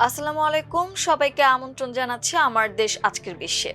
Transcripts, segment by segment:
আসসালামু আলাইকুম, সবাইকে আমন্ত্রণ জানাচ্ছি আমার দেশ আজকের বিশ্বে।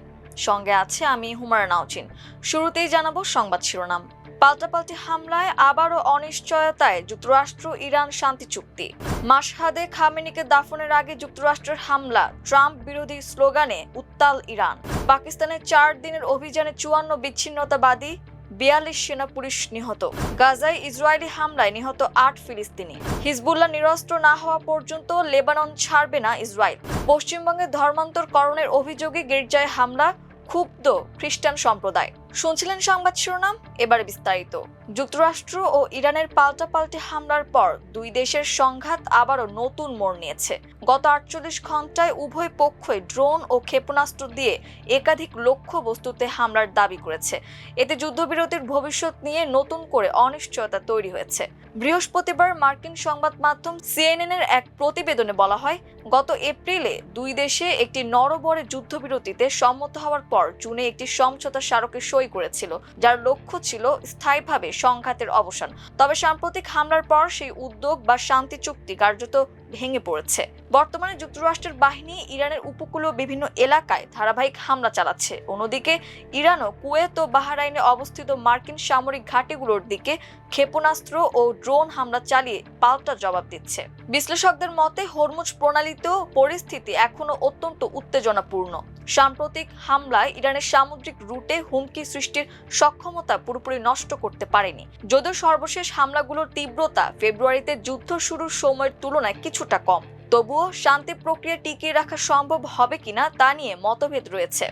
সঙ্গে আছে আমি হুমায়রা নাওচিন। শুরুতেই জানাবো সংবাদ শিরোনাম। পাল্টাপাল্টি হামলায় আবারও অনিশ্চয়তায় যুক্তরাষ্ট্র ইরান শান্তি চুক্তি। মাশহাদে খামেনিকে দাফনের আগে যুক্তরাষ্ট্রের হামলা, ট্রাম্প বিরোধী স্লোগানে উত্তাল ইরান। পাকিস্তানের 4 দিনের অভিযানে 54 বিচ্ছিন্নতাবাদী, 42 সেনা পুলিশ নিহত। গাজায় ইসরায়েলি হামলায় নিহত 8 ফিলিস্তিনি। হিজবুল্লাহ নিরস্ত্র না হওয়া পর্যন্ত লেবানন ছাড়বে না ইসরায়েল। পশ্চিমবঙ্গে ধর্মান্তরকরণের অভিযোগে গির্জায় হামলা, ক্ষুব্ধ খ্রিস্টান সম্প্রদায়। শুনছিলেন সংবাদ শিরোনাম, এবারে বিস্তারিত। যুক্তরাষ্ট্র ও ইরানের পাল্টাপাল্টি হামলার পর দুই দেশের সংঘাত আবারও নতুন মোড় নিয়েছে। গত 48 ঘন্টায় উভয় পক্ষই ড্রোন ও ক্ষেপণাস্ত্র দিয়ে একাধিক লক্ষ্য বস্তুতে হামলার দাবি করেছে। এতে যুদ্ধবিরতির ভবিষ্যৎ নিয়ে নতুন করে অনিশ্চয়তা তৈরি হয়েছে। বৃহস্পতিবার মার্কিন সংবাদ মাধ্যম সিএনএন-এর এক প্রতিবেদনে বলা হয়, গত এপ্রিলে দুই দেশে একটি নড়বড়ে যুদ্ধবিরতিতে সম্মত হওয়ার পর জুনে একটি সমঝোতা স্মারকে সই করেছিল, যার লক্ষ্য ছিল স্থায়ীভাবে সংঘাতের অবসান। তবে সাম্প্রতিক হামলার পর সেই উদ্যোগ বা শান্তি চুক্তি কার্যত ভেঙে পড়েছে। বর্তমানে যুক্তরাষ্ট্রের বাহিনী ইরানের উপকূলীয় বিভিন্ন এলাকায় ধারাবাহিক হামলা চালাচ্ছে। অন্যদিকে ইরানও কুয়েত ও বাহরাইনে অবস্থিত মার্কিন সামরিক ঘাঁটিগুলোর দিকে ক্ষেপণাস্ত্র ও ড্রোন হামলা চালিয়ে পাল্টা জবাব দিচ্ছে। বিশ্লেষকদের মতে হরমুজ প্রণালীতেও পরিস্থিতি এখনো অত্যন্ত উত্তেজনাপূর্ণ। সাম্প্রতিক হামলায় ইরানের সামুদ্রিক রুটে হুমকি সৃষ্টির সক্ষমতা পুরোপুরি নষ্ট করতে পারেনি। যদিও সর্বশেষ হামলাগুলোর তীব্রতা ফেব্রুয়ারিতে যুদ্ধ শুরুর সময়ের তুলনায় কিছুটা কম, তবুও শান্তি প্রক্রিয়া টিকিয়ে রাখা সম্ভব হবে কিনা তা নিয়ে মতভেদ রয়েছে।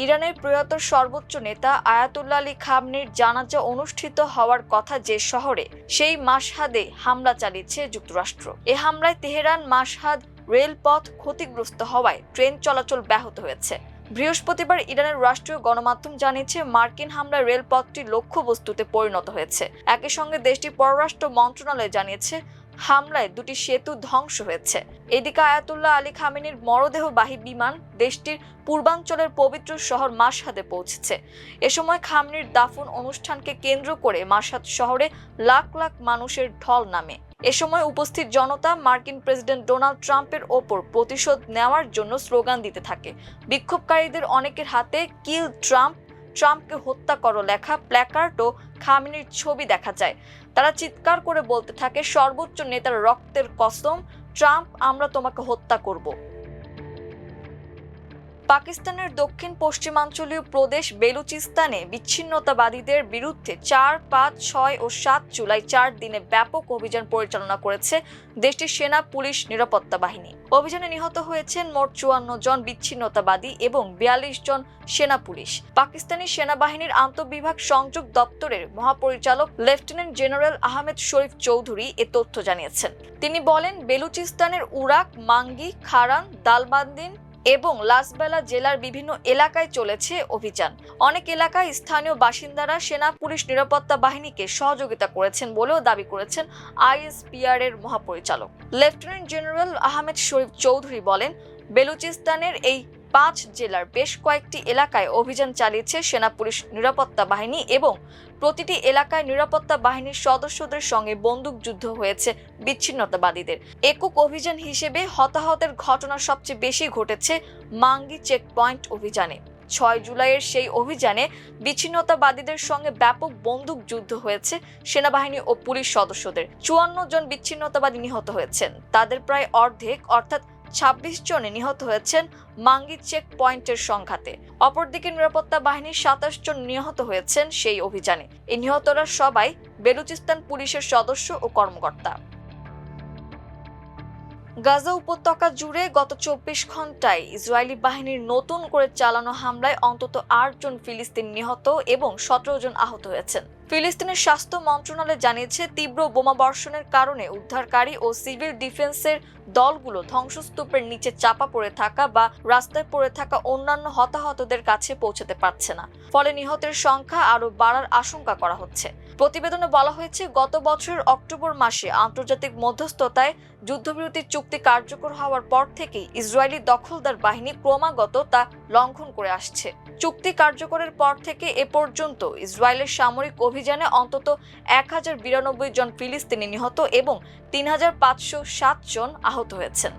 ইরানের প্রয়াত সর্বোচ্চ নেতা আয়াতুল্লাহ আলী খামেনির জানাজা অনুষ্ঠিত হওয়ার কথা যে শহরে, সেই মাশহাদে হামলা চালিয়েছে যুক্তরাষ্ট্র। এ হামলায় তেহরান মাশহাদ রেলপথ ক্ষতিগ্রস্ত হওয়ায় ট্রেন চলাচল ব্যাহত হয়েছে। বৃহস্পতিবার ইরানের রাষ্ট্রীয় গণমাধ্যম জানিয়েছে, মার্কিন হামলায় রেলপথটি লক্ষ্যবস্তুতে পরিণত হয়েছে। একই সঙ্গে দেশটির পররাষ্ট্র মন্ত্রণালয় জানিয়েছে, হামলায় 2টি সেতু ধ্বংস হয়েছে। এদিকে আয়াতুল্লাহ আলী খামেনির মরদেহবাহী বিমান দেশটির পূর্বাঞ্চলের পবিত্র শহর মাশহাদে পৌঁছেছে। এ সময় খামেনির দাফন অনুষ্ঠানকে কেন্দ্র করে মাশহাদ শহরে লাখ লাখ মানুষের ঢল নামে। এ সময় উপস্থিত জনতা মার্কিন প্রেসিডেন্ট ডোনাল্ড ট্রাম্পের ওপর প্রতিশোধ নেওয়ার জন্য স্লোগান দিতে থাকে। বিক্ষোভকারীদের অনেকের হাতে কিল ট্রাম্প, ট্রাম্পকে হত্যা করো লেখা প্ল্যাকার্ড ও খামেনির ছবি দেখা যায়। তারা চিৎকার করে বলতে থাকে, সর্বোচ্চ নেতার রক্তের কসম, ট্রাম্প, আমরা তোমাকে হত্যা করব। পাকিস্তানের দক্ষিণ পশ্চিমাঞ্চলীয় প্রদেশ বেলুচিস্তানে বিচ্ছিন্নতাবাদীদের বিরুদ্ধে 4, 5, 6 ও 7 জুলাই 4 দিনে ব্যাপক অভিযান পরিচালনা করেছে দেশটির সেনা পুলিশ নিরাপত্তা বাহিনী। অভিযানে নিহত হয়েছেন মোট 54 জন বিচ্ছিন্নতাবাদী এবং 42 জন সেনা পুলিশ। পাকিস্তানি সেনাবাহিনীর আন্তঃবিভাগ সংযোগ দপ্তরের মহাপরিচালক লেফটেন্যান্ট জেনারেল আহমেদ শরীফ চৌধুরী এ তথ্য জানিয়েছেন। তিনি বলেন, বেলুচিস্তানের উরাক, মাঙ্গি, খারান, দালবান্দিন এবং লাসবেলা জেলার বিভিন্ন এলাকায় চলেছে অভিযান। অনেক এলাকায় স্থানীয় বাসিন্দারা সেনা পুলিশ নিরাপত্তা বাহিনীকে সহযোগিতা করেছেন বলেও দাবি করেছেন আইএসপিআর এর মহাপরিচালক। লেফটেন্যান্ট জেনারেল আহমেদ শরীফ চৌধুরী বলেন, বেলুচিস্তানের এই 5 জেলার বেশ কয়েকটি এলাকায় অভিযান চালিয়েছে সেনা পুলিশ নিরাপত্তা বাহিনী এবং প্রতিটি এলাকায় নিরাপত্তা বাহিনীর সদস্যদের সঙ্গে বন্দুকযুদ্ধ হয়েছে বিচ্ছিন্নতাবাদীদের। একক অভিযান হিসেবে হতাহতের ঘটনা সবচেয়ে বেশি ঘটেছে মাঙ্গি চেকপয়েন্ট অভিযানে। 6 জুলাইয়ের সেই অভিযানে বিচ্ছিন্নতাবাদীদের সঙ্গে ব্যাপক বন্দুকযুদ্ধ হয়েছে সেনাবাহিনী ও পুলিশ সদস্যদের। 54 জন বিচ্ছিন্নতাবাদী নিহত হয়েছেন। তাদের প্রায় অর্ধেক অর্থাৎ 26 জনে নিহত হয়েছেন মাঙ্গি চেক পয়েন্টের সংঘাতে। অপরদিকে নিরাপত্তা বাহিনীর 27 জন নিহত হয়েছেন সেই অভিযানে। এই নিহতরা সবাই বেলুচিস্তান পুলিশের সদস্য ও কর্মকর্তা। গাজা উপত্যকা জুড়ে গত 24 ঘন্টায় ইসরায়েলি বাহিনীর নতুন করে চালানো হামলায় অন্তত 8 জন ফিলিস্তিনি নিহত এবং 17 জন আহত হয়েছেন। ফিলিস্তিনের স্বাস্থ্য মন্ত্রণালয় জানিয়েছে, তীব্র বোমাবর্ষণের কারণে উদ্ধারকারী ও সিভিল ডিফেন্সের দলগুলো ধ্বংসস্তূপের নিচে চাপা পড়ে থাকা বা রাস্তায় পড়ে থাকা অন্যান্য হতাহতদের কাছে পৌঁছতে পারছে না। ফলে নিহতের সংখ্যা আরও বাড়ার আশঙ্কা করা হচ্ছে। প্রতিবেদনে বলা হয়েছে, গত বছরের অক্টোবর মাসে আন্তর্জাতিক মধ্যস্থতায় যুদ্ধবিরতি চুক্তি কার্যকর হওয়ার পর থেকেই ইসরায়েলি দখলদার বাহিনী ক্রমাগত তা লঙ্ঘন করে আসছে। চুক্তি কার্যকরের পর থেকে এ পর্যন্ত ইসরায়েলের সামরিক অভিযানে অন্তত 1092 জন ফিলিস্তিনি নিহত এবং 3507 জন আহত হয়েছেন।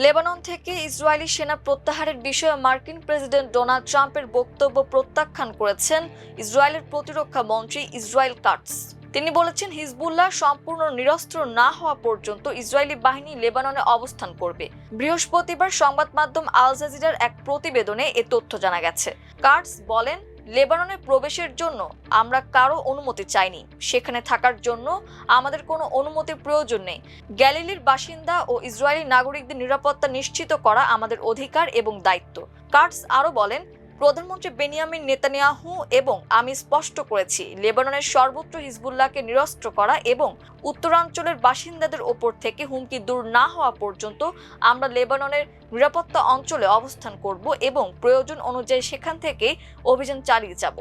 লেবানন থেকে ইসরায়েলি সেনা প্রত্যাহারের বিষয়ে মার্কিন প্রেসিডেন্ট ডোনাল্ড ট্রাম্পের বক্তব্য প্রত্যাখ্যান করেছেন ইসরায়েলের প্রতিরক্ষা মন্ত্রী ইসরায়েল কাটস। তিনি বলেছেন, হিজবুল্লাহ সম্পূর্ণ নিরস্ত্র না হওয়া পর্যন্ত ইসরায়েলি বাহিনী লেবাননে অবস্থান করবে। বৃহস্পতিবার সংবাদ মাধ্যম আল জাজিরার এক প্রতিবেদনে এ তথ্য জানা গেছে। কাটস বলেন, লেবাননে প্রবেশের জন্য আমরা কারো অনুমতি চাইনি, সেখানে থাকার জন্য আমাদের কোনো অনুমতির প্রয়োজন নেই। গ্যালিলির বাসিন্দা ও ইসরায়েলি নাগরিকদের নিরাপত্তা নিশ্চিত করা আমাদের অধিকার এবং দায়িত্ব। কাটস আরও বলেন, প্রধানমন্ত্রী বেনিয়ামিন নেতানিয়াহু এবং আমি স্পষ্ট করেছি, লেবাননের সর্বত্র হিজবুল্লাহকে নিরস্ত্র করা এবং উত্তরাঞ্চলের বাসিন্দাদের ওপর থেকে হুমকি দূর না হওয়া পর্যন্ত আমরা লেবাননের নিরাপত্তা অঞ্চলে অবস্থান করব এবং প্রয়োজন অনুযায়ী সেখান থেকে অভিযান চালিয়ে যাব।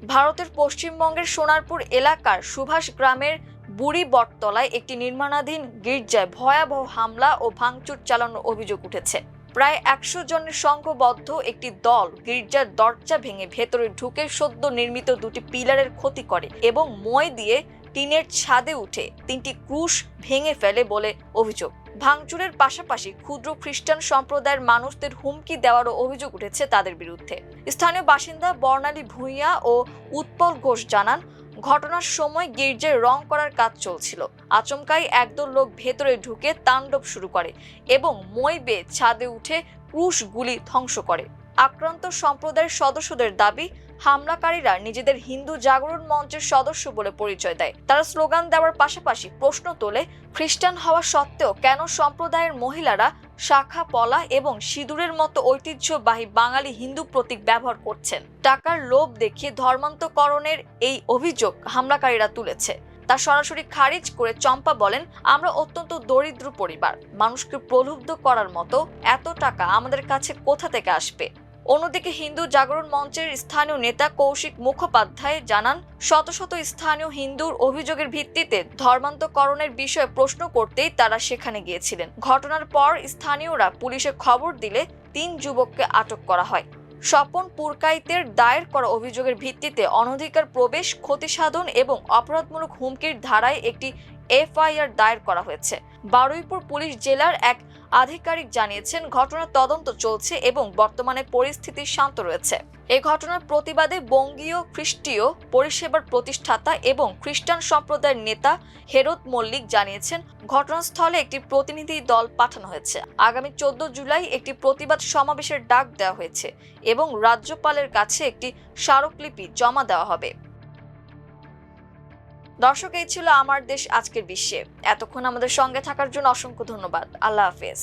ভারতের পশ্চিমবঙ্গের সোনারপুর এলাকার সুভাষ গ্রামের বুড়ি বটতলায় একটি নির্মাণাধীন গির্জায় ভয়াবহ হামলা ও ভাঙচুর চালানোর অভিযোগ উঠেছে। প্রায় 100 জনের সংঘবদ্ধ একটি দল গির্জার দরজা ভেঙে ভেতরে ঢুকে সদ্য নির্মিত দুটি পিলারের ক্ষতি করে এবং মই দিয়ে টিনের ছাদে উঠে 3টি ক্রুশ ভেঙে ফেলে বলে অভিযোগ। ভাঙচুরের পাশাপাশি ক্ষুদ্র খ্রিস্টান সম্প্রদায়ের মানুষদের হুমকি দেওয়ারও অভিযোগ উঠেছে তাদের বিরুদ্ধে। স্থানীয় বাসিন্দা বর্ণালী ভূঁইয়া ও উৎপল ঘোষ জানান, ঘটনার সময় গির্জায় রং করার কাজ চলছিল। আচমকাই একদল লোক ভেতরে ঢুকে তাণ্ডব শুরু করে এবং মই বেয়ে ছাদে উঠে ক্রুশগুলি ধ্বংস করে। আক্রান্ত সম্প্রদায়ের সদস্যদের দাবি, হামলাকারীরা নিজেদের হিন্দু জাগরণ মঞ্চের সদস্য বলে পরিচয় দেয়। তারা স্লোগান দেওয়ার পাশাপাশি প্রশ্ন তোলে, খ্রিস্টান হওয়া সত্ত্বেও কেন সম্প্রদায়ের মহিলারা শাখা পলা এবং সিঁদুরের মতো ঐতিহ্যবাহী বাঙালি হিন্দু প্রতীক ব্যবহার করছেন। টাকার লোভ দেখিয়ে ধর্মান্তকরণের এই অভিযোগ হামলাকারীরা তুলেছে। তা সরাসরি খারিজ করে চম্পা বলেন, আমরা অত্যন্ত দরিদ্র পরিবার, মানুষকে প্রলুব্ধ করার মতো এত টাকা আমাদের কাছে কোথা থেকে আসবে। অন্যদিকে হিন্দু জাগরণ মঞ্চের স্থানীয় নেতা কৌশিক মুখোপাধ্যায় জানান, শত শত স্থানীয় হিন্দুর অভিযোগের ভিত্তিতে ধর্মান্তকরণের বিষয়ে প্রশ্ন করতেই তারা সেখানে গিয়েছিলেন। ঘটনার পর স্থানীয়রা পুলিশে খবর দিলে 3 যুবককে আটক করা হয়। স্বপন পুরকাইতের দায়ের করা অভিযোগের ভিত্তিতে অনধিকার প্রবেশ, ক্ষতিসাধন এবং অপরাধমূলক হুমকির ধারায় একটি এফআইআর দায়ের করা হয়েছে। বারুইপুর পুলিশ জেলার এক আধিকারিক জানিয়েছেন, ঘটনার তদন্ত চলছে এবং বর্তমানে পরিস্থিতি শান্ত রয়েছে। এই ঘটনার প্রতিবাদে বঙ্গীয় খ্রিস্টীয় পরিষেবার প্রতিষ্ঠাতা এবং খ্রিস্টান সম্প্রদায়ের নেতা হেরত মল্লিক জানিয়েছেন, ঘটনাস্থলে একটি প্রতিনিধি দল পাঠানো হয়েছে। আগামী 14 জুলাই একটি প্রতিবাদ সমাবেশের ডাক দেওয়া হয়েছে এবং রাজ্যপালের কাছে একটি স্মারকলিপি জমা দেওয়া হবে। দর্শক, এই ছিল আমার দেশ আজকের বিশ্বে। এতক্ষণ আমাদের সঙ্গে থাকার জন্য অসংখ্য ধন্যবাদ। আল্লাহ হাফেজ।